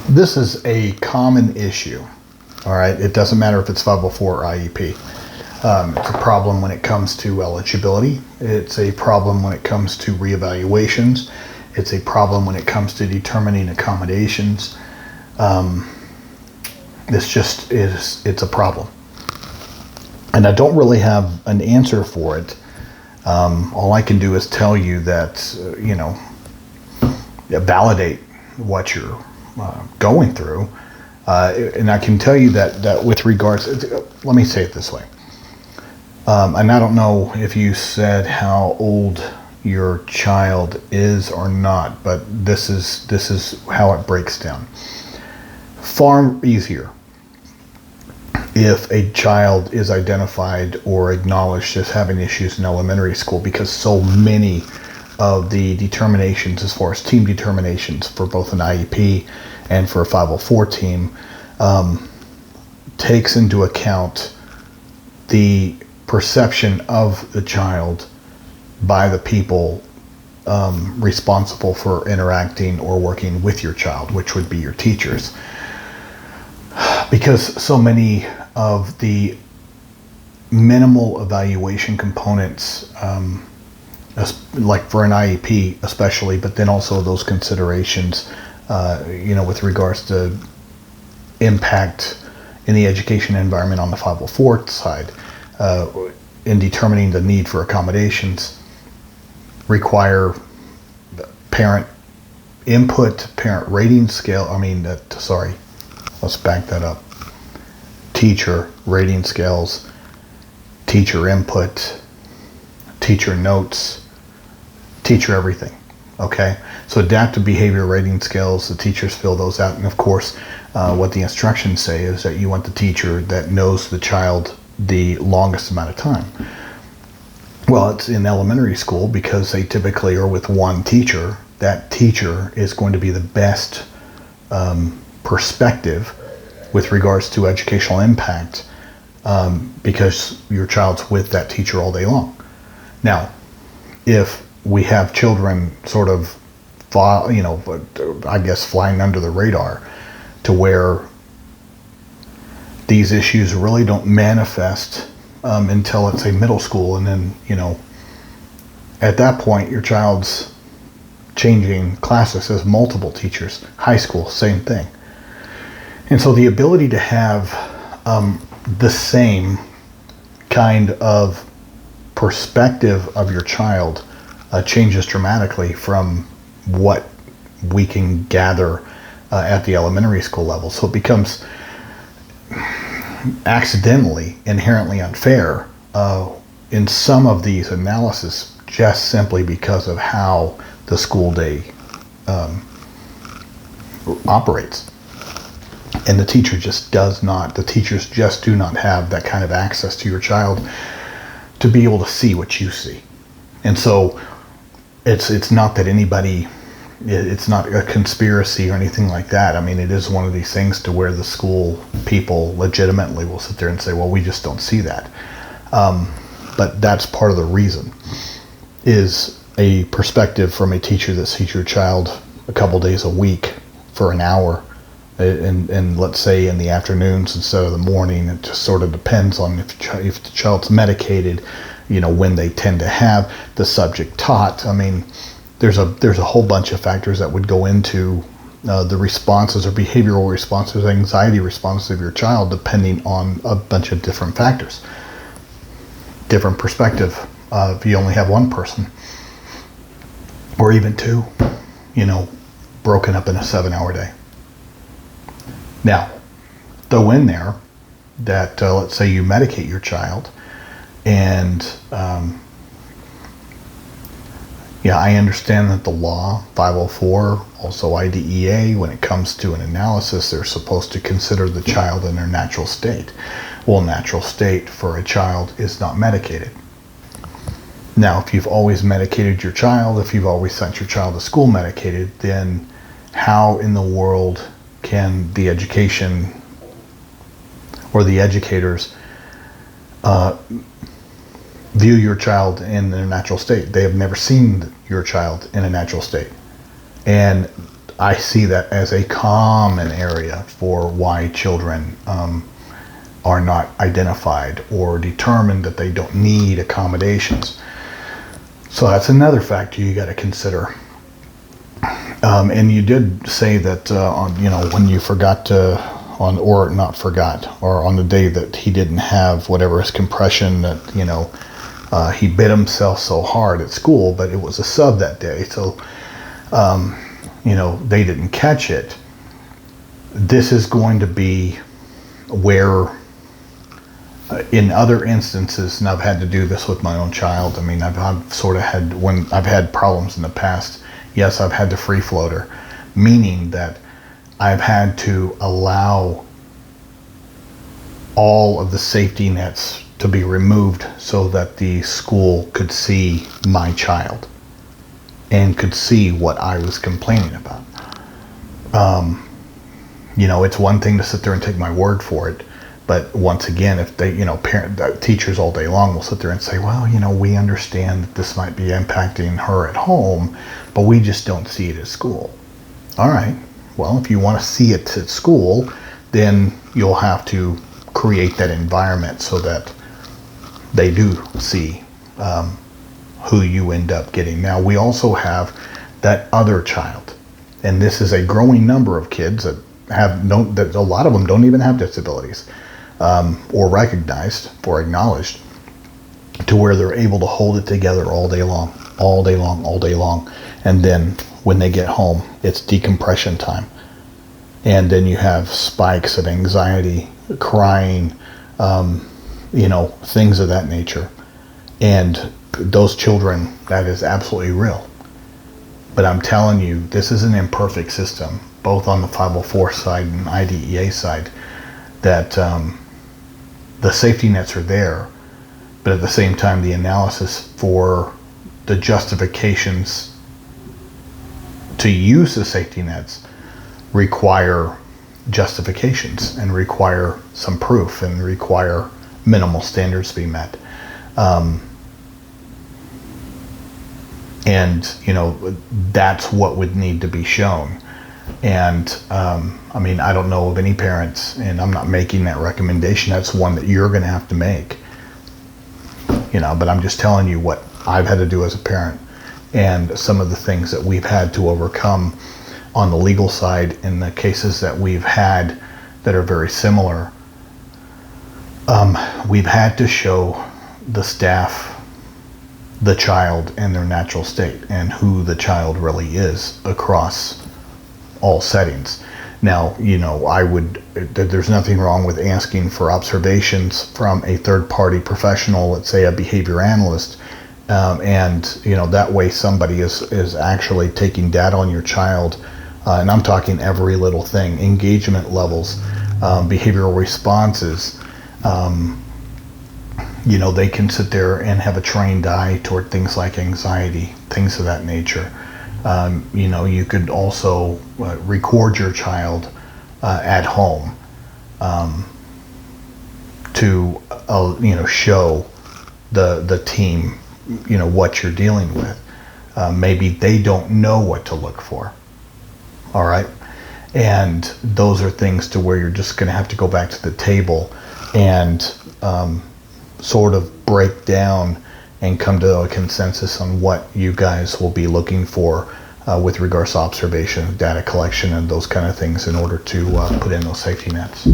This is a common issue. All right. It doesn't matter if it's 504 or IEP. It's a problem when it comes to eligibility. It's a problem when it comes to reevaluations. It's a problem when it comes to determining accommodations. It's a problem. And I don't really have an answer for it. All I can do is tell you that, validate what you're going through. And I can tell you that with regards, let me say it this way. And I don't know if you said how old your child is or not, but this is how it breaks down. Far easier if a child is identified or acknowledged as having issues in elementary school, because so many of the determinations as far as team determinations for both an IEP and for a 504 team takes into account the perception of the child by the people responsible for interacting or working with your child, which would be your teachers. Because so many of the minimal evaluation components, like for an IEP especially, but then also those considerations, with regards to impact in the education environment on the 504 side, in determining the need for accommodations, require parent input, parent rating scale. Let's back that up. Teacher rating scales, teacher input, teacher notes, teacher everything. Okay? So adaptive behavior rating scales, the teachers fill those out. And of course, what the instructions say is that you want the teacher that knows the child the longest amount of time. Well, it's in elementary school because they typically are with one teacher. That teacher is going to be the best perspective with regards to educational impact, because your child's with that teacher all day long. Now, if we have children sort of, flying under the radar, to where these issues really don't manifest until, let's say, middle school, and then, at that point your child's changing classes as multiple teachers. High school, same thing. And so the ability to have the same kind of perspective of your child changes dramatically from what we can gather at the elementary school level. So it becomes accidentally, inherently unfair in some of these analysis, just simply because of how the school day operates. And the teachers just do not have that kind of access to your child to be able to see what you see. And so it's not that it's not a conspiracy or anything like that. I mean, it is one of these things to where the school people legitimately will sit there and say, well, we just don't see that. But that's part of the reason, is a perspective from a teacher that sees your child a couple days a week for an hour, and let's say in the afternoons instead of the morning. It just sort of depends on if the child's medicated, when they tend to have the subject taught. I mean, there's a whole bunch of factors that would go into the responses or behavioral responses, anxiety responses of your child, depending on a bunch of different factors. Different perspective if you only have one person, or even two, broken up in a 7-hour day. Now, throw in there that let's say you medicate your child, and I understand that the law 504, also IDEA, when it comes to an analysis, they're supposed to consider the child in their natural state. Well, natural state for a child is not medicated. Now, if you've always medicated your child, if you've always sent your child to school medicated, then how in the world can the education or the educators view your child in their natural state? They have never seen your child in a natural state. And I see that as a common area for why children are not identified or determined that they don't need accommodations. So that's another factor you got to consider. And you did say that when you forgot to or not forgot, or on the day that he didn't have whatever his compression, that he bit himself so hard at school, but it was a sub that day, so they didn't catch it. This is going to be where, in other instances, and I've had to do this with my own child. I mean, I've sort of had, when I've had problems in the past, yes, I've had the free floater, meaning that I've had to allow all of the safety nets to be removed so that the school could see my child and could see what I was complaining about. It's one thing to sit there and take my word for it, but once again, if they, teachers all day long will sit there and say, well, we understand that this might be impacting her at home, but we just don't see it at school. All right. Well, if you want to see it at school, then you'll have to create that environment so that they do see who you end up getting. Now, we also have that other child, and this is a growing number of kids that that a lot of them don't even have disabilities, or recognized or acknowledged, to where they're able to hold it together all day long, and then when they get home, it's decompression time. And then you have spikes of anxiety, crying, things of that nature. And those children, that is absolutely real. But I'm telling you, this is an imperfect system, both on the 504 side and IDEA side, that the safety nets are there, but at the same time, the analysis for the justifications to use the safety nets require justifications and require some proof and require minimal standards to be met. That's what would need to be shown. And I don't know of any parents, and I'm not making that recommendation. That's one that you're going to have to make. But I'm just telling you what I've had to do as a parent, and some of the things that we've had to overcome on the legal side in the cases that we've had that are very similar. We've had to show the staff the child and their natural state and who the child really is across all settings. Now, there's nothing wrong with asking for observations from a third-party professional, let's say a behavior analyst, that way somebody is actually taking data on your child, and I'm talking every little thing, engagement levels, behavioral responses. They can sit there and have a trained eye toward things like anxiety, things of that nature. You could also record your child at home to show the team what you're dealing with. Maybe they don't know what to look for. All right, and those are things to where you're just going to have to go back to the table and sort of break down and come to a consensus on what you guys will be looking for with regards to observation, data collection, and those kind of things in order to put in those safety nets.